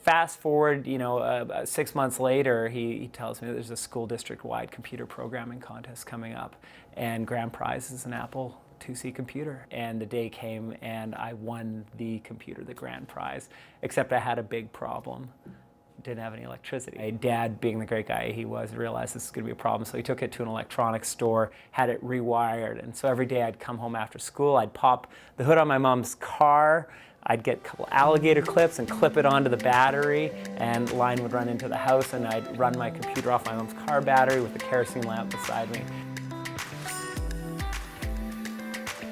Fast forward, 6 months later, he tells me there's a school district-wide computer programming contest coming up, and grand prize is an Apple IIc computer. And the day came, and I won the computer, the grand prize, except I had a big problem. Didn't have any electricity. My dad, being the great guy he was, realized this was going to be a problem, so he took it to an electronics store, had it rewired, and so every day I'd come home after school, I'd pop the hood on my mom's car, I'd get a couple alligator clips and clip it onto the battery, and line would run into the house, and I'd run my computer off my mom's car battery with a kerosene lamp beside me.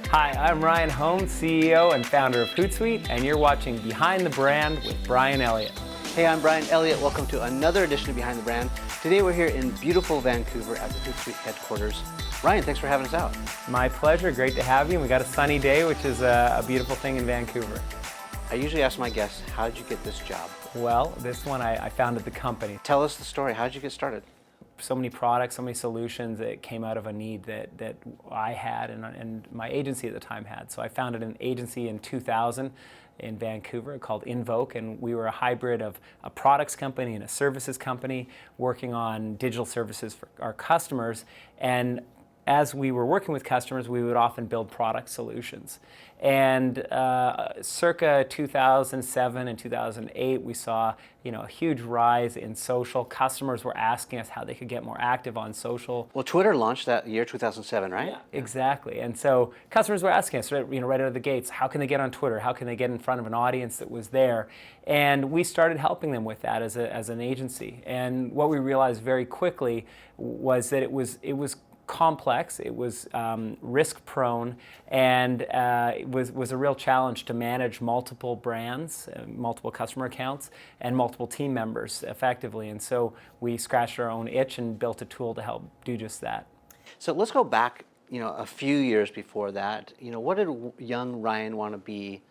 Hi, I'm Ryan Holmes, CEO and founder of Hootsuite, and you're watching Behind the Brand with Brian Elliott. Hey, I'm Brian Elliott. Welcome to another edition of Behind the Brand. Today we're here in beautiful Vancouver at the Hootsuite headquarters. Ryan, thanks for having us out. My pleasure. Great to have you. We got a sunny day, which is a beautiful thing in Vancouver. I usually ask my guests, how did you get this job? Well, this one I founded the company. Tell us the story. How did you get started? So many products, so many solutions that came out of a need that I had and my agency at the time had. So I founded an agency in 2000 in Vancouver called Invoke, and we were a hybrid of a products company and a services company working on digital services for our customers. And as we were working with customers, we would often build product solutions. And circa 2007 and 2008, we saw a huge rise in social. Customers were asking us how they could get more active on social. Well, Twitter launched that year 2007, right? Yeah, exactly. And so customers were asking us, right out of the gates, how can they get on Twitter? How can they get in front of an audience that was there? And we started helping them with that as an agency. And what we realized very quickly was that it was complex, it was risk-prone, and it was a real challenge to manage multiple brands, multiple customer accounts, and multiple team members effectively. And so we scratched our own itch and built a tool to help do just that. So let's go back, a few years before that. What did young Ryan want to be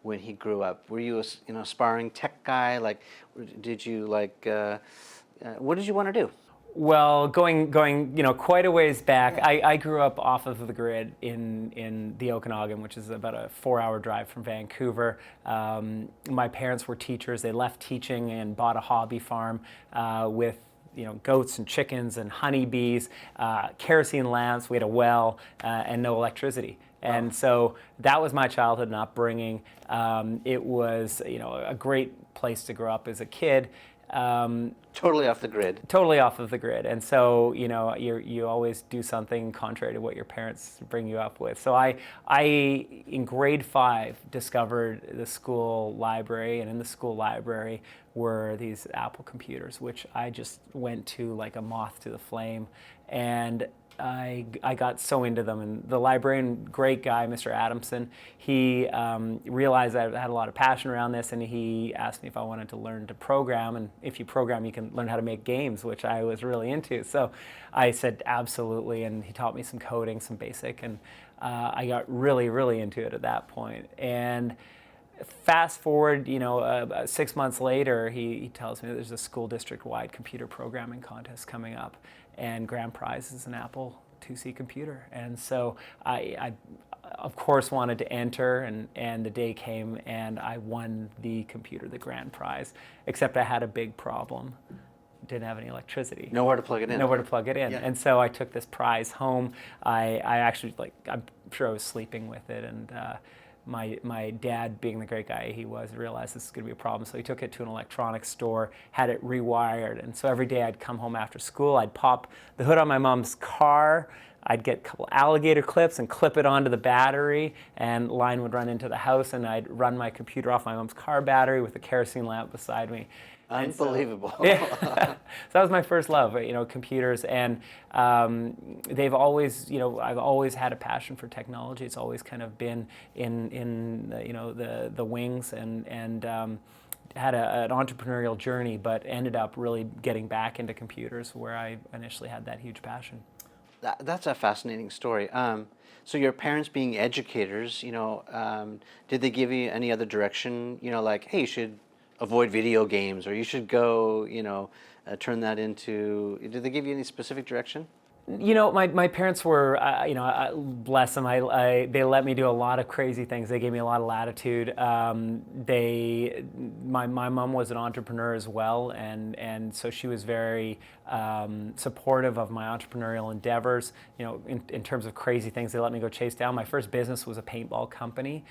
when he grew up? Were you a aspiring tech guy? What did you want to do? Well, going quite a ways back, I grew up off of the grid in the Okanagan, which is about a 4-hour drive from Vancouver. My parents were teachers. They left teaching and bought a hobby farm with goats and chickens and honeybees, kerosene lamps. We had a well and no electricity. And so that was my childhood and upbringing. It was a great place to grow up as a kid. Totally off the grid. Totally off of the grid. And so, you always do something contrary to what your parents bring you up with. So I in grade 5, discovered the school library, and in the school library were these Apple computers, which I just went to like a moth to the flame. And I got so into them, and the librarian, great guy, Mr. Adamson, he realized I had a lot of passion around this, and he asked me if I wanted to learn to program, and if you program, you can learn how to make games, which I was really into. So I said absolutely, and he taught me some coding, some basic, and I got really, really into it at that point. And fast forward, 6 months later, he tells me there's a school district-wide computer programming contest coming up, and grand prize is an Apple IIc computer. And so I of course wanted to enter, and the day came, and I won the computer, the grand prize, except I had a big problem. Didn't have any electricity. Nowhere to plug it in. Nowhere to plug it in. Yeah. And so I took this prize home. I actually, I'm sure I was sleeping with it, and my dad, being the great guy he was, realized this was going to be a problem, so he took it to an electronics store, had it rewired, and so every day I'd come home after school, I'd pop the hood on my mom's car, I'd get a couple alligator clips and clip it onto the battery, and line would run into the house, and I'd run my computer off my mom's car battery with a kerosene lamp beside me. Unbelievable. So, yeah. So that was my first love, computers, and they've always, I've always had a passion for technology. It's always kind of been in the wings, and had an entrepreneurial journey, but ended up really getting back into computers, where I initially had that huge passion. That's a fascinating story. So your parents being educators, did they give you any other direction? Like, hey, you should avoid video games, or you should go, turn that into, did they give you any specific direction? You know, my parents were, bless them. They let me do a lot of crazy things. They gave me a lot of latitude. My mom was an entrepreneur as well, and so she was very supportive of my entrepreneurial endeavors. You know, in terms of crazy things, they let me go chase down. My first business was a paintball company.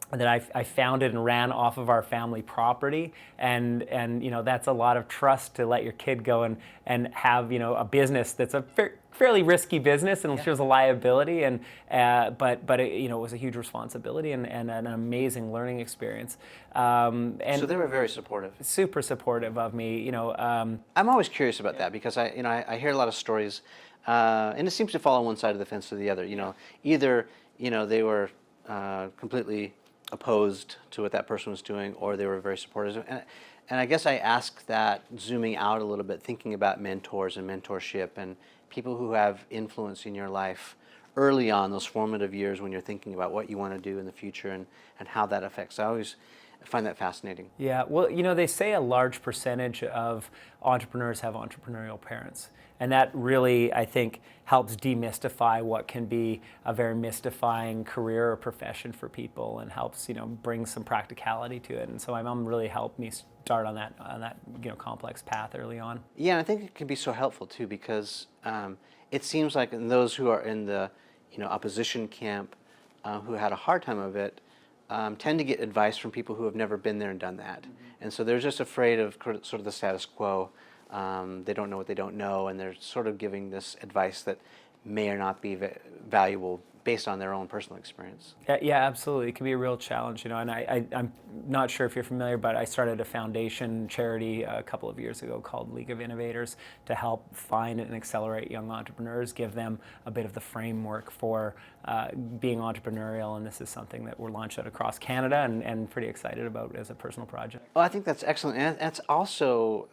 That I founded and ran off of our family property, and you know, that's a lot of trust to let your kid go and have, you know, a business that's a fairly risky business and shows a liability, and but it, you know, it was a huge responsibility and an amazing learning experience. And So they were very supportive. super supportive of me, you know. I'm always curious about that because I hear a lot of stories, and it seems to fall on one side of the fence or the other. You know, either they were completely opposed to what that person was doing, or they were very supportive. And I guess I ask that zooming out a little bit, thinking about mentors and mentorship and people who have influence in your life early on, those formative years when you're thinking about what you want to do in the future and how that affects. I always find that fascinating. Yeah, well, you know, they say a large percentage of entrepreneurs have entrepreneurial parents. And that really, I think, helps demystify what can be a very mystifying career or profession for people, and helps, you know, bring some practicality to it. And so my mom really helped me start on that you know, complex path early on. Yeah, and I think it can be so helpful too because it seems like those who are in the opposition camp who had a hard time of it tend to get advice from people who have never been there and done that, and so they're just afraid of sort of the status quo. They don't know what they don't know, and they're sort of giving this advice that may or not be valuable based on their own personal experience. Yeah, absolutely. It can be a real challenge, you know. And I'm not sure if you're familiar, but I started a foundation charity a couple of years ago called League of Innovators to help find and accelerate young entrepreneurs, give them a bit of the framework for being entrepreneurial. And this is something that we're launched out across Canada and pretty excited about as a personal project. Well, I think that's excellent, and that's also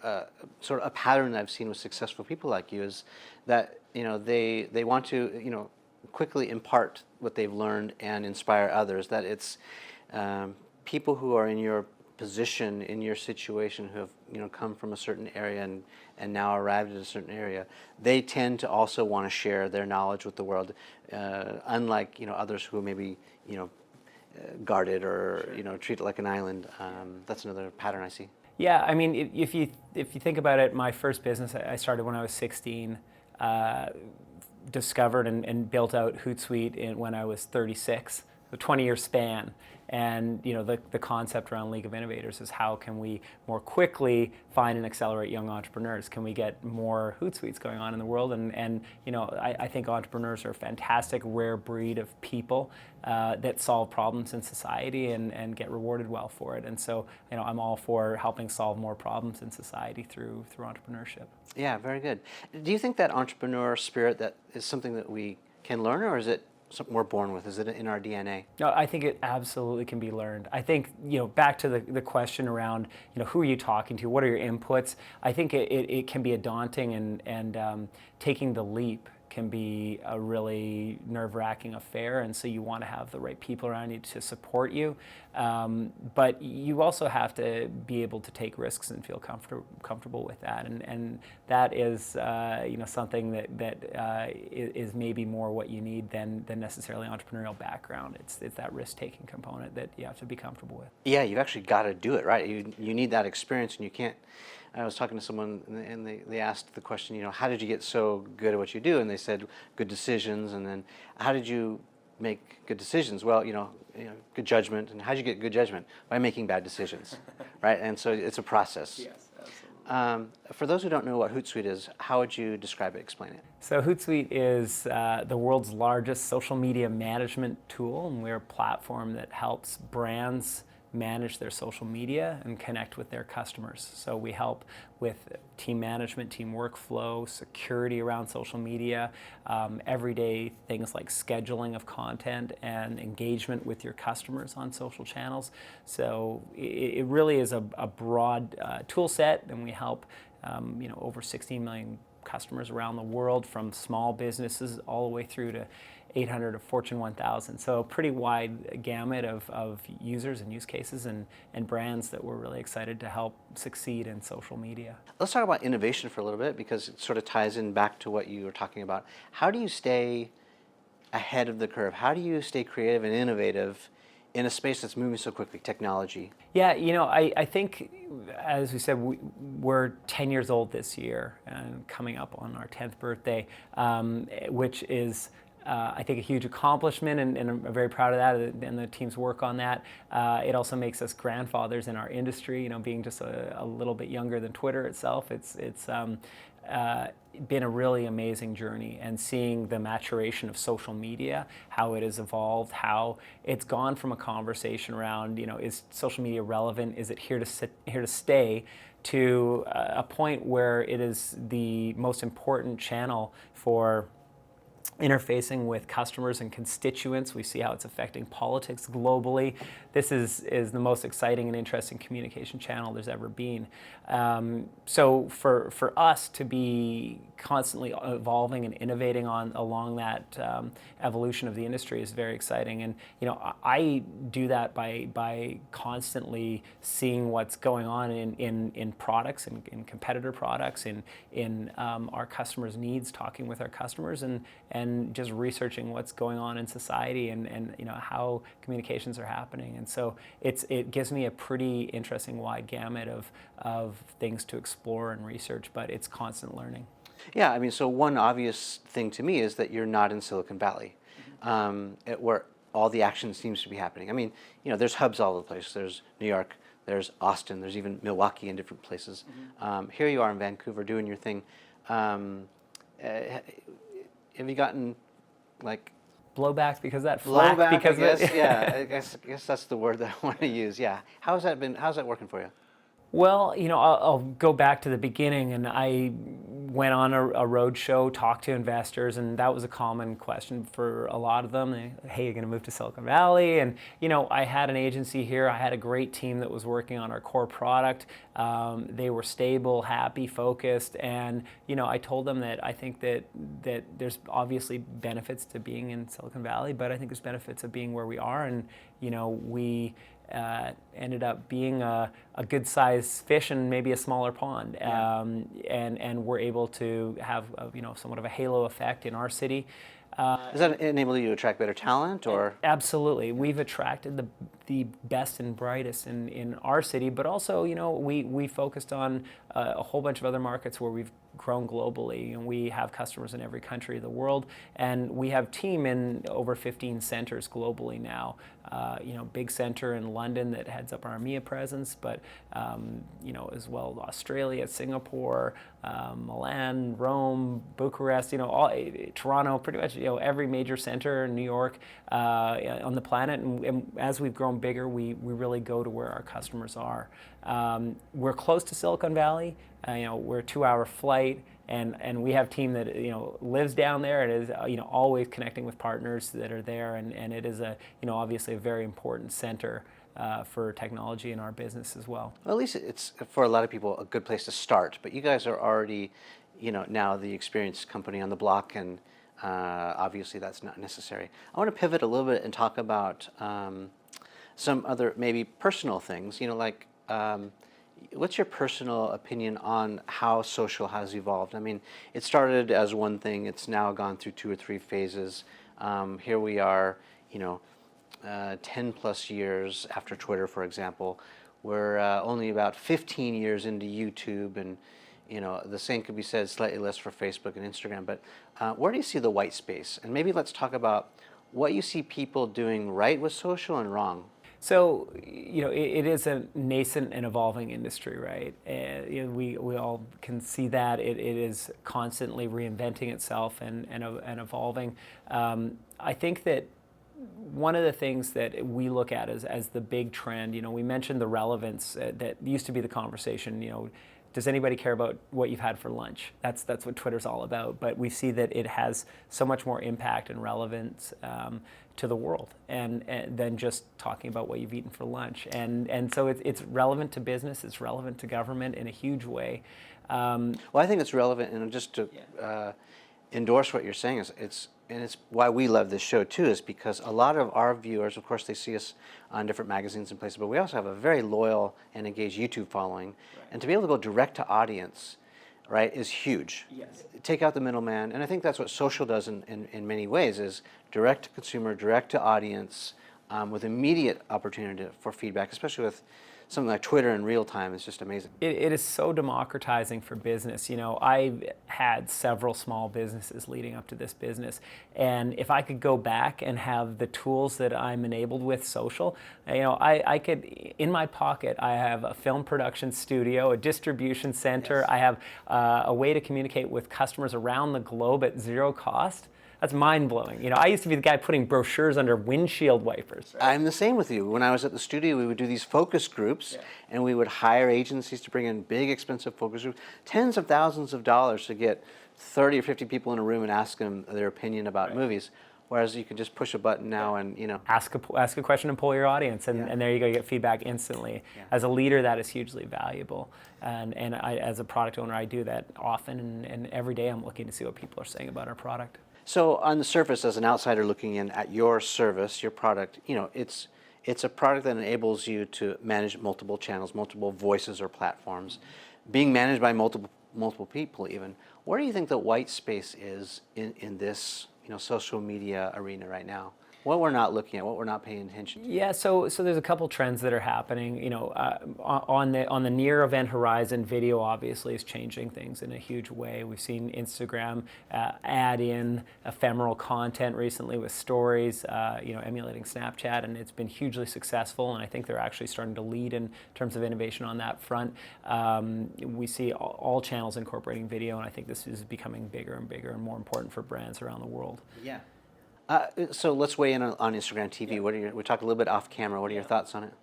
sort of a pattern I've seen with successful people like you is that they want to quickly impart what they've learned and inspire others. That it's people who are in your position, in your situation, who have come from a certain area and now arrived at a certain area. They tend to also want to share their knowledge with the world, unlike others who maybe guarded or treat it like an island. That's another pattern I see. Yeah, I mean, if you think about it, my first business I started when I was 16. Discovered and built out Hootsuite when I was 36, a 20-year span. And the concept around League of Innovators is how can we more quickly find and accelerate young entrepreneurs? Can we get more Hootsuites going on in the world? And I think entrepreneurs are a fantastic rare breed of people that solve problems in society and get rewarded well for it. And so I'm all for helping solve more problems in society through entrepreneurship. Yeah, very good. Do you think that entrepreneur spirit that is something that we can learn, or is it something we're born with? Is it in our DNA? No, I think it absolutely can be learned. I think, back to the question around, who are you talking to? What are your inputs? I think it can be a daunting and taking the leap can be a really nerve-wracking affair, and so you want to have the right people around you to support you. But you also have to be able to take risks and feel comfortable with that, and that is something that is maybe more what you need than necessarily entrepreneurial background. It's that risk-taking component that you have to be comfortable with. Yeah, you've actually got to do it, right? You need that experience, and you can't. I was talking to someone, and they asked the question, how did you get so good at what you do? And they said, good decisions. And then, how did you make good decisions? Well, good judgment. And how did you get good judgment? By making bad decisions, right? And so it's a process. Yes, absolutely. For those who don't know what Hootsuite is, how would you describe it, explain it? So Hootsuite is the world's largest social media management tool, and we're a platform that helps brands manage their social media and connect with their customers. So we help with team management, team workflow, security around social media, everyday things like scheduling of content and engagement with your customers on social channels. So it really is a broad tool set, and we help over 16 million customers around the world, from small businesses all the way through to 800 to Fortune 1000. So a pretty wide gamut of users and use cases and brands that we're really excited to help succeed in social media. Let's talk about innovation for a little bit, because it sort of ties in back to what you were talking about. How do you stay ahead of the curve? How do you stay creative and innovative in a space that's moving so quickly, technology? Yeah, I think, as we said, we're 10 years old this year and coming up on our 10th birthday, which is, I think, a huge accomplishment, and I'm very proud of that and the team's work on that. It also makes us grandfathers in our industry, being just a little bit younger than Twitter itself. It's been a really amazing journey, and seeing the maturation of social media, how it has evolved, how it's gone from a conversation around, is social media relevant? Is it here to stay? To a point where it is the most important channel for interfacing with customers and constituents. We see how it's affecting politics globally. This is the most exciting and interesting communication channel there's ever been. So for us to be constantly evolving and innovating along that evolution of the industry is very exciting. And I do that by constantly seeing what's going on in products and in competitor products, in our customers' needs, talking with our customers, and just researching what's going on in society and how communications are happening. And so it gives me a pretty interesting wide gamut of things to explore and research, but it's constant learning. Yeah, I mean, so one obvious thing to me is that you're not in Silicon Valley, where all the action seems to be happening. I mean, there's hubs all over the place. There's New York, there's Austin, there's even Milwaukee and different places. Here you are in Vancouver doing your thing. Have you gotten blowback because of that flack? Blowback, because I guess. Yeah, I guess that's the word that I want to use. Yeah, how's that working for you? Well, I'll go back to the beginning, and I went on a road show, talked to investors, and that was a common question for a lot of them. Hey, you're going to move to Silicon Valley? And, I had an agency here. I had a great team that was working on our core product. They were stable, happy, focused, and, I told them that I think that there's obviously benefits to being in Silicon Valley, but I think there's benefits of being where we are, and, we ended up being a good-sized fish in maybe a smaller pond, and we're able to have somewhat of a halo effect in our city. Does that enable you to attract better talent, or? Absolutely. We've attracted the best and brightest in our city, but also, we focused on a whole bunch of other markets where we've grown globally, and we have customers in every country of the world, and we have team in over 15 centers globally now. Big center in London that heads up our EMEA presence, but as well Australia, Singapore, Milan, Rome, Bucharest, Toronto, pretty much every major center in New York on the planet. And as we've grown bigger, we really go to where our customers are. We're close to Silicon Valley. We're a 2-hour flight, and we have a team that lives down there and is always connecting with partners that are there, and it is obviously a very important center for technology in our business as well. Well, at least it's, for a lot of people, a good place to start. But you guys are already, now the experienced company on the block, and obviously that's not necessary. I want to pivot a little bit and talk about some other maybe personal things. What's your personal opinion on how social has evolved? I mean, it started as one thing. It's now gone through 2 or 3 phases. Here we are, 10 plus years after Twitter, for example. We're only about 15 years into YouTube, and the same could be said slightly less for Facebook and Instagram. But where do you see the white space? And maybe let's talk about what you see people doing right with social and wrong. So, it is a nascent and evolving industry, right? We all can see that. It is constantly reinventing itself and evolving. I think that one of the things that we look at as the big trend, we mentioned the relevance that used to be the conversation, does anybody care about what you've had for lunch? That's what Twitter's all about. But we see that it has so much more impact and relevance to the world and than just talking about what you've eaten for lunch. And so it's relevant to business. It's relevant to government in a huge way. Well, I think it's relevant, and just to endorse what you're saying, is and it's why we love this show too, is because a lot of our viewers, of course, they see us on different magazines and places, but we also have a very loyal and engaged YouTube following. Right. And to be able to go direct to audience, right, is huge. Yes. Take out the middleman, and I think that's what social does in many ways, is direct to consumer, direct to audience, with immediate opportunity for feedback, especially with something like Twitter in real time. Is just amazing. It is so democratizing for business. You know, I've had several small businesses leading up to this business, and if I could go back and have the tools that I'm enabled with social, you know, I could, in my pocket, I have a film production studio, a distribution center, yes. I have a way to communicate with customers around the globe at zero cost. That's mind-blowing. You know, I used to be the guy putting brochures under windshield wipers. Right? I'm the same with you. When I was at the studio, we would do these focus groups, yeah. and we would hire agencies to bring in big, expensive focus groups, tens of thousands of dollars to get 30 or 50 people in a room and ask them their opinion about right. movies. Whereas you can just push a button now and, you know. Ask a question and poll your audience, and, yeah. and there you go, you get feedback instantly. Yeah. As a leader, that is hugely valuable. And I, as a product owner, I do that often, and every day I'm looking to see what people are saying about our product. So on the surface, as an outsider looking in at your service, your product, you know, it's a product that enables you to manage multiple channels, multiple voices or platforms, being managed by multiple people even. Where do you think the white space is in this, you know, social media arena right now? What we're not looking at, what we're not paying attention to. Yeah, so there's a couple trends that are happening. You know, on the near event horizon, video obviously is changing things in a huge way. We've seen Instagram add in ephemeral content recently with stories, you know, emulating Snapchat, and it's been hugely successful. And I think they're actually starting to lead in terms of innovation on that front. We see all channels incorporating video, and I think this is becoming bigger and bigger and more important for brands around the world. Yeah. So let's weigh in on Instagram TV. Yeah. We talk a little bit off camera. What are your thoughts on it?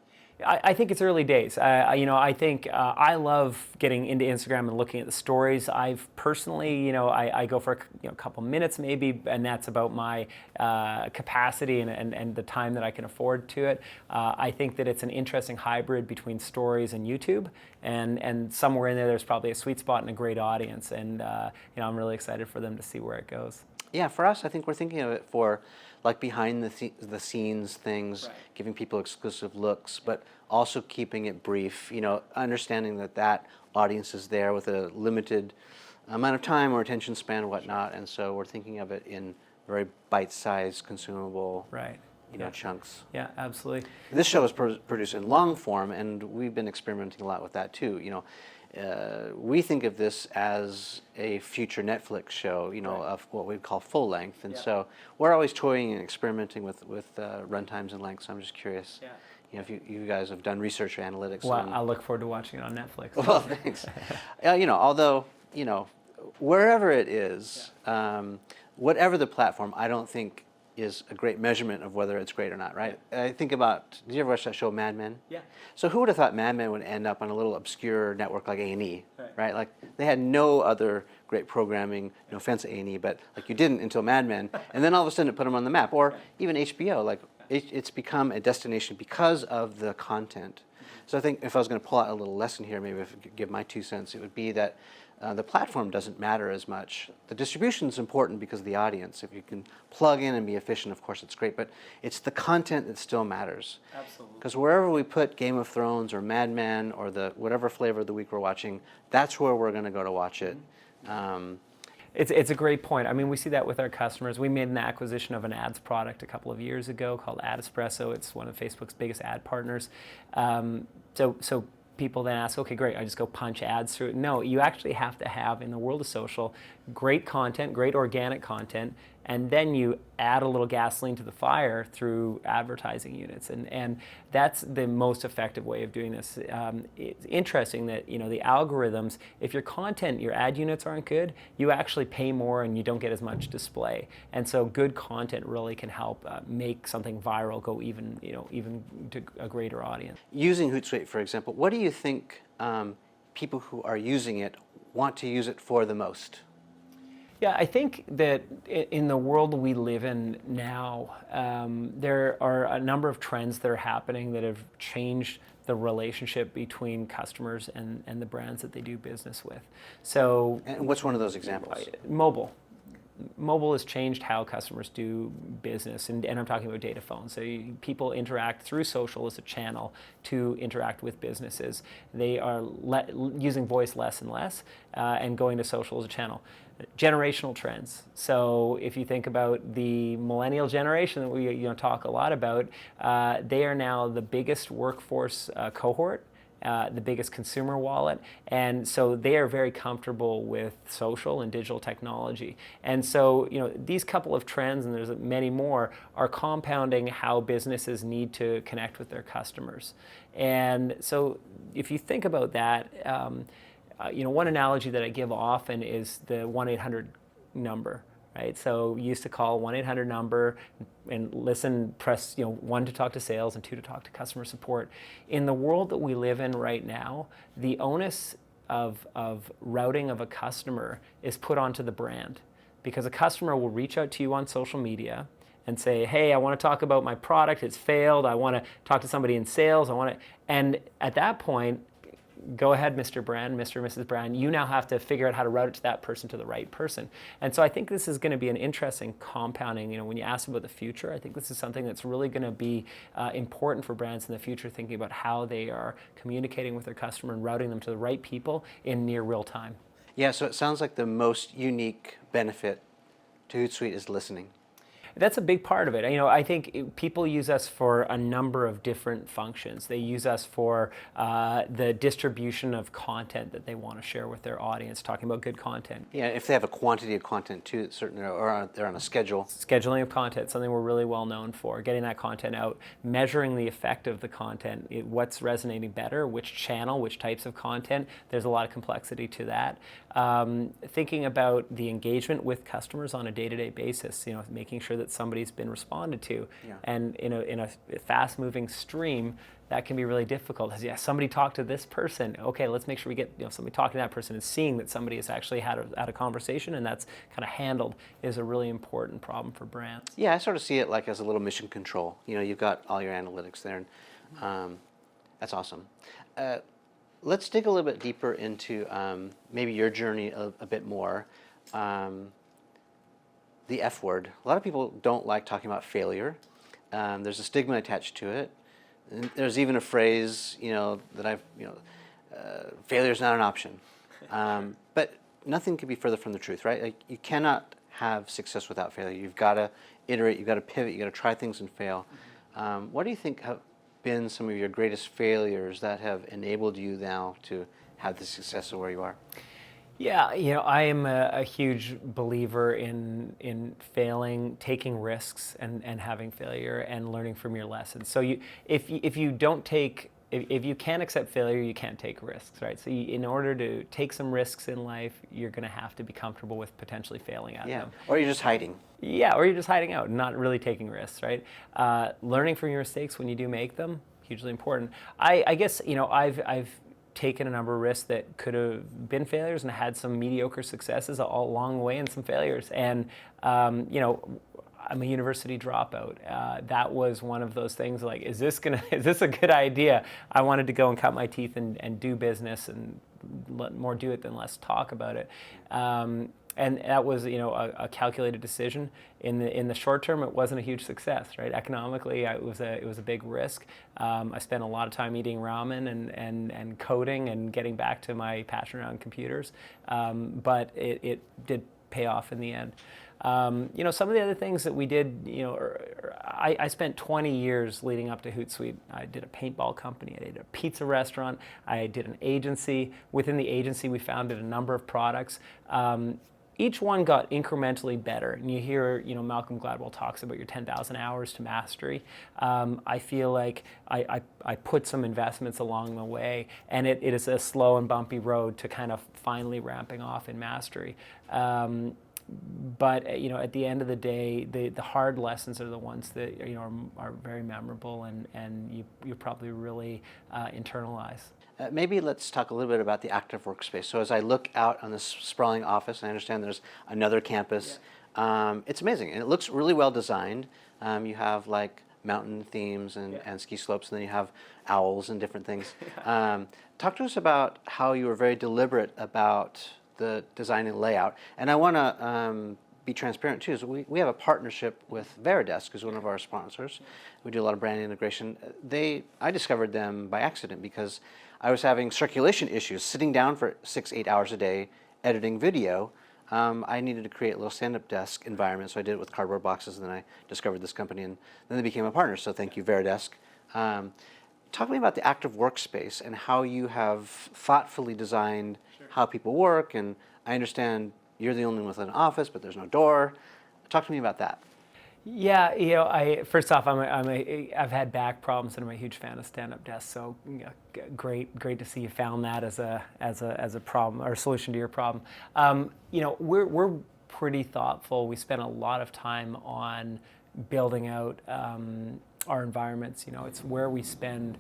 I think it's early days. You know, I think I love getting into Instagram and looking at the stories. I've personally, you know, I go for a couple minutes maybe, and that's about my capacity and the time that I can afford to it. I think that it's an interesting hybrid between stories and YouTube, and somewhere in there, there's probably a sweet spot and a great audience, and you know, I'm really excited for them to see where it goes. Yeah, for us, I think we're thinking of it for like behind the scenes things, right. giving people exclusive looks, but also keeping it brief, you know, understanding that audience is there with a limited amount of time or attention span and whatnot, and so we're thinking of it in very bite-sized, consumable, right. you know, chunks. Yeah, absolutely. This show is produced in long form, and we've been experimenting a lot with that too, you know. We think of this as a future Netflix show, you know, right. of what we call full length, and yeah. so we're always toying and experimenting with runtimes and lengths. So I'm just curious, yeah. you know, if you guys have done research or analytics. Well, I look forward to watching it on Netflix. Well, thanks. You know, although, you know, wherever it is, yeah. Whatever the platform, I don't think is a great measurement of whether it's great or not, right? Yeah. I think about, did you ever watch that show Mad Men? Yeah. So who would have thought Mad Men would end up on a little obscure network like A&E, right? Like they had no other great programming, no offense to A&E, but like you didn't until Mad Men, and then all of a sudden it put them on the map. Or even HBO, like it's become a destination because of the content. So I think if I was going to pull out a little lesson here, maybe if I could give my 2 cents, it would be that the platform doesn't matter as much. The distribution is important because of the audience. If you can plug in and be efficient, of course, it's great. But it's the content that still matters. Absolutely. Because wherever we put Game of Thrones or Mad Men or the whatever flavor of the week we're watching, that's where we're going to go to watch it. It's a great point. I mean, we see that with our customers. We made an acquisition of an ads product a couple of years ago called Ad Espresso. It's one of Facebook's biggest ad partners. So people then ask, okay, great, I just go punch ads through it. No, you actually have to have, in the world of social, great content, great organic content, and then you add a little gasoline to the fire through advertising units, and that's the most effective way of doing this. It's interesting that, you know, the algorithms, if your content, your ad units aren't good, you actually pay more and you don't get as much display. And so good content really can help make something viral go even to a greater audience. Using Hootsuite, for example, what do you think people who are using it want to use it for the most? Yeah, I think that in the world we live in now, there are a number of trends that are happening that have changed the relationship between customers and the brands that they do business with. So, and what's one of those examples? Mobile. mobile has changed how customers do business, and I'm talking about data phones. So people interact through social as a channel to interact with businesses. They are using voice less and less, and going to social as a channel. Generational trends. So if you think about the millennial generation that we talk a lot about, they are now the biggest workforce cohort. The biggest consumer wallet, and so they are very comfortable with social and digital technology. And so, these couple of trends, and there's many more, are compounding how businesses need to connect with their customers. And so, if you think about that, one analogy that I give often is the 1-800 number. Right, so you used to call 1-800 number and listen, press 1 to talk to sales and 2 to talk to customer support. In the world that we live in right now, the onus of routing of a customer is put onto the brand, because a customer will reach out to you on social media and say, hey, I want to talk about my product, it's failed, I want to talk to somebody in sales, and at that point, go ahead, Mr. Brand, Mr. and Mrs. Brand, you now have to figure out how to route it to that person, to the right person. And so I think this is going to be an interesting compounding. When you ask about the future, I think this is something that's really going to be important for brands in the future, thinking about how they are communicating with their customer and routing them to the right people in near real time. Yeah, so it sounds like the most unique benefit to Hootsuite is listening. That's a big part of it. I think people use us for a number of different functions. They use us for the distribution of content that they want to share with their audience, talking about good content. Yeah, if they have a quantity of content too, certainly, or they're on a schedule. Scheduling of content, something we're really well known for. Getting that content out, measuring the effect of the content, what's resonating better, which channel, which types of content. There's a lot of complexity to that. Thinking about the engagement with customers on a day-to-day basis, making sure that somebody's been responded to. Yeah. And in a fast-moving stream, that can be really difficult. Somebody talked to this person. Okay, let's make sure we get somebody talking to that person and seeing that somebody has actually had a conversation and that's kind of handled is a really important problem for brands. Yeah, I sort of see it like as a little mission control. You've got all your analytics there, and that's awesome. Let's dig a little bit deeper into maybe your journey a bit more. The F word. A lot of people don't like talking about failure. There's a stigma attached to it. And there's even a phrase, that failure is not an option. But nothing could be further from the truth, right? Like, you cannot have success without failure. You've got to iterate, you've got to pivot, you've got to try things and fail. What do you think have been some of your greatest failures that have enabled you now to have the success of where you are? Yeah, I am a huge believer in failing, taking risks, and having failure, and learning from your lessons. So if you can't accept failure, you can't take risks, right? So in order to take some risks in life, you're going to have to be comfortable with potentially failing at them. Or you're just hiding. Yeah, or you're just hiding out, not really taking risks, right? Learning from your mistakes when you do make them, hugely important. I guess I've taken a number of risks that could have been failures and had some mediocre successes all along the way and some failures. And, I'm a university dropout. That was one of those things like, is this a good idea? I wanted to go and cut my teeth and do business and more do it than less talk about it. And that was, a calculated decision. In the short term, it wasn't a huge success, right? Economically, it was a big risk. I spent a lot of time eating ramen and coding and getting back to my passion around computers. But it did pay off in the end. Some of the other things that we did, I spent 20 years leading up to Hootsuite. I did a paintball company, I did a pizza restaurant, I did an agency. Within the agency, we founded a number of products. Each one got incrementally better. And you hear, Malcolm Gladwell talks about your 10,000 hours to mastery. I feel like I put some investments along the way, and it is a slow and bumpy road to kind of finally ramping off in mastery. But at the end of the day, the hard lessons are the ones that are very memorable and you probably really internalize. Maybe let's talk a little bit about the active workspace. So as I look out on this sprawling office, I understand there's another campus. Yeah. It's amazing, and it looks really well designed. You have like mountain themes and ski slopes, and then you have owls and different things. Talk to us about how you were very deliberate about the design and layout. And I want to be transparent too. So we have a partnership with Veridesk, who's one of our sponsors. We do a lot of brand integration. I discovered them by accident because I was having circulation issues, sitting down for 6-8 hours a day, editing video. I needed to create a little stand-up desk environment, so I did it with cardboard boxes, and then I discovered this company, and then they became a partner, so thank you, Veridesk. Talk to me about the active workspace and how you have thoughtfully designed how people work, and I understand you're the only one with an office, but there's no door. Talk to me about that. Yeah, first off, I've had back problems, and I'm a huge fan of stand-up desks. So, great to see you found that as a problem or a solution to your problem. We're pretty thoughtful. We spend a lot of time on building out our environments. It's where we spend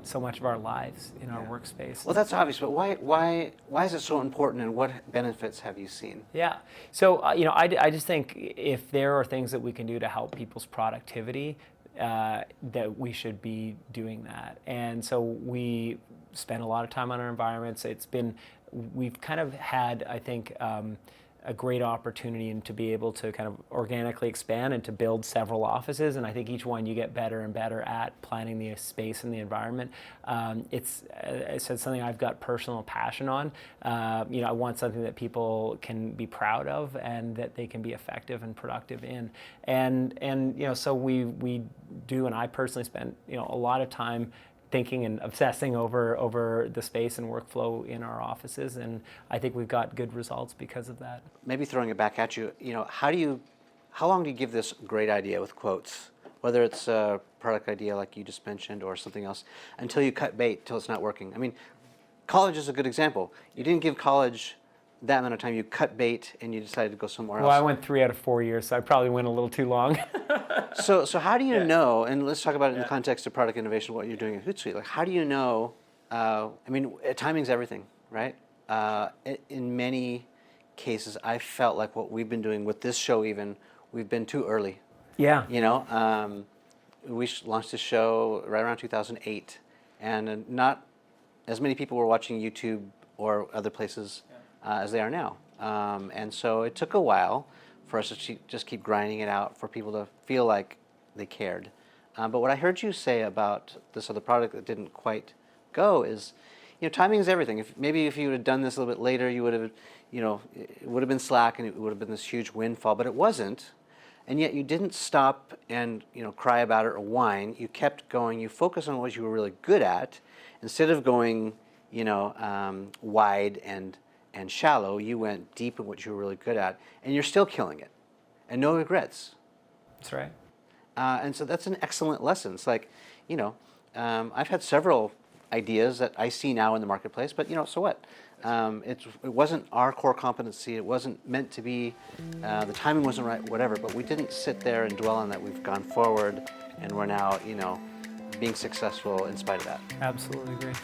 so much of our lives in our workspace. Well, that's obvious, but why is it so important, and what benefits have you seen? Yeah. So, I just think if there are things that we can do to help people's productivity, that we should be doing that. And so we spend a lot of time on our environments. We've kind of had, I think, a great opportunity and to be able to kind of organically expand and to build several offices. And I think each one you get better and better at planning the space and the environment. It's something I've got personal passion on. I want something that people can be proud of and that they can be effective and productive in. And so we do, and I personally spend a lot of time thinking and obsessing over the space and workflow in our offices, and I think we've got good results because of that. Maybe throwing it back at you, how long do you give this great idea with quotes, whether it's a product idea like you just mentioned or something else, until you cut bait, till it's not working? I mean, college is a good example. You didn't give college that amount of time. You cut bait and you decided to go somewhere else. Well, I went 3 out of 4 years, so I probably went a little too long. So how do you know, and let's talk about it in the context of product innovation, what you're doing at Hootsuite. Like, how do you know, timing's everything, right? In many cases, I felt like what we've been doing with this show even, we've been too early. Yeah. We launched this show right around 2008, and not as many people were watching YouTube or other places as they are now. And so it took a while for us to just keep grinding it out, for people to feel like they cared. But what I heard you say about this other product that didn't quite go is, timing is everything. Maybe if you would have done this a little bit later, you would have, it would have been slack and it would have been this huge windfall, but it wasn't. And yet you didn't stop and cry about it or whine. You kept going. You focused on what you were really good at, instead of going wide and shallow. You went deep in what you were really good at, and you're still killing it, and no regrets. That's right. And so that's an excellent lesson. It's like, I've had several ideas that I see now in the marketplace, but so what? It wasn't our core competency. It wasn't meant to be. The timing wasn't right. Whatever. But we didn't sit there and dwell on that. We've gone forward, and we're now, being successful in spite of that. Absolutely agree.